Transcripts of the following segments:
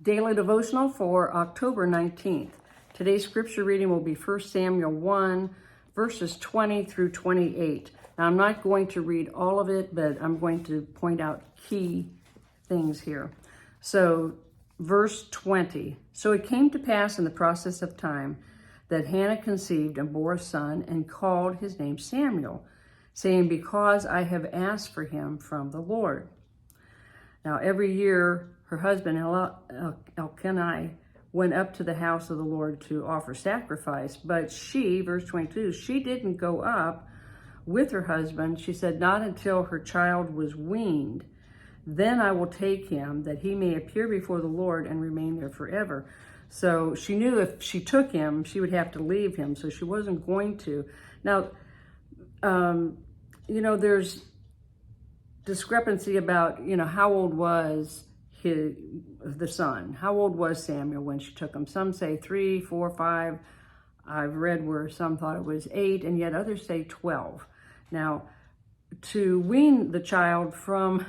Daily Devotional for October 19th. Today's scripture reading will be 1 Samuel 1, verses 20 through 28. Now, I'm not going to read all of it, but I'm going to point out key things here. So, verse 20. So it came to pass in the process of time that Hannah conceived and bore a son and called his name Samuel, saying, because I have asked for him from the Lord. Now, every year, her husband, Elkanah, went up to the house of the Lord to offer sacrifice. But she, verse 22, she didn't go up with her husband. She said, not until her child was weaned. Then I will take him, that he may appear before the Lord and remain there forever. So she knew if she took him, she would have to leave him. So she wasn't going to. Now, there's discrepancy about, how old was the son? How old was Samuel when she took him? Some say 3, 4, 5. I've read where some thought it was 8, and yet others say 12. Now, to wean the child from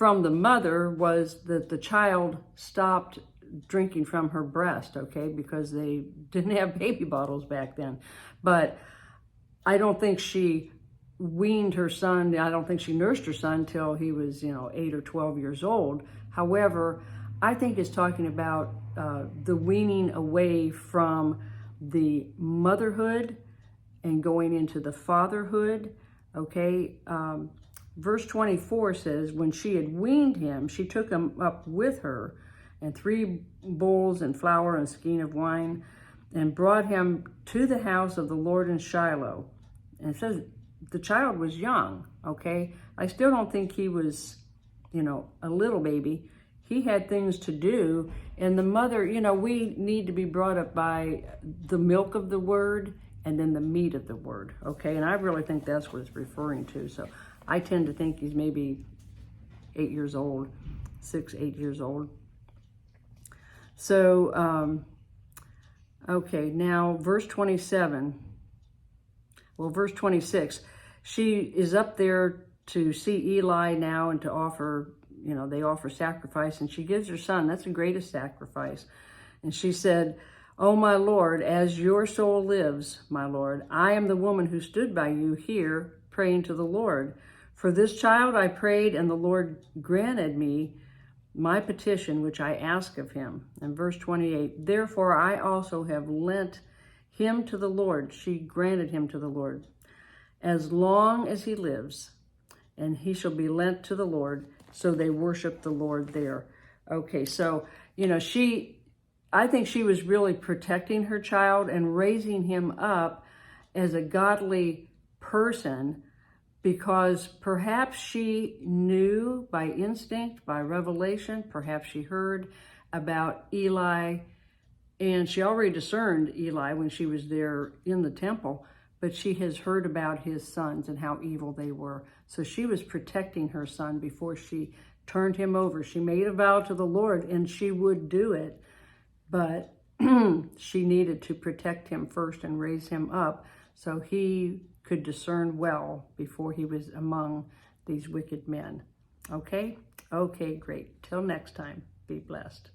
the mother was that the child stopped drinking from her breast, okay, because they didn't have baby bottles back then. But I don't think she weaned her son. I don't think she nursed her son till he was, 8 or 12 years old. However, I think it's talking about the weaning away from the motherhood and going into the fatherhood, okay? Verse 24 says, when she had weaned him, she took him up with her, and 3 bowls and flour and a skein of wine, and brought him to the house of the Lord in Shiloh. And it says the child was young, okay? I still don't think he was, a little baby. He had things to do. And the mother, we need to be brought up by the milk of the word and then the meat of the word, okay? And I really think that's what it's referring to. So I tend to think he's maybe 8 years old, 6, 8 years old. So, okay, now verse 27. Well, verse 26, she is up there to see Eli now and to offer, they offer sacrifice, and she gives her son. That's the greatest sacrifice. And she said, oh, my Lord, as your soul lives, my Lord, I am the woman who stood by you here praying to the Lord. For this child I prayed, and the Lord granted me my petition, which I asked of him. And verse 28, therefore I also have lent him to the Lord. She granted him to the Lord. As long as he lives, and he shall be lent to the Lord. So they worship the Lord there. Okay, so, I think she was really protecting her child and raising him up as a godly person, because perhaps she knew by instinct, by revelation, perhaps she heard about Eli, and she already discerned Eli when she was there in the temple, but she has heard about his sons and how evil they were. So she was protecting her son before she turned him over. She made a vow to the Lord, and she would do it, but she needed to protect him first and raise him up so he could discern well before he was among these wicked men. Okay? Okay, great. Till next time, be blessed.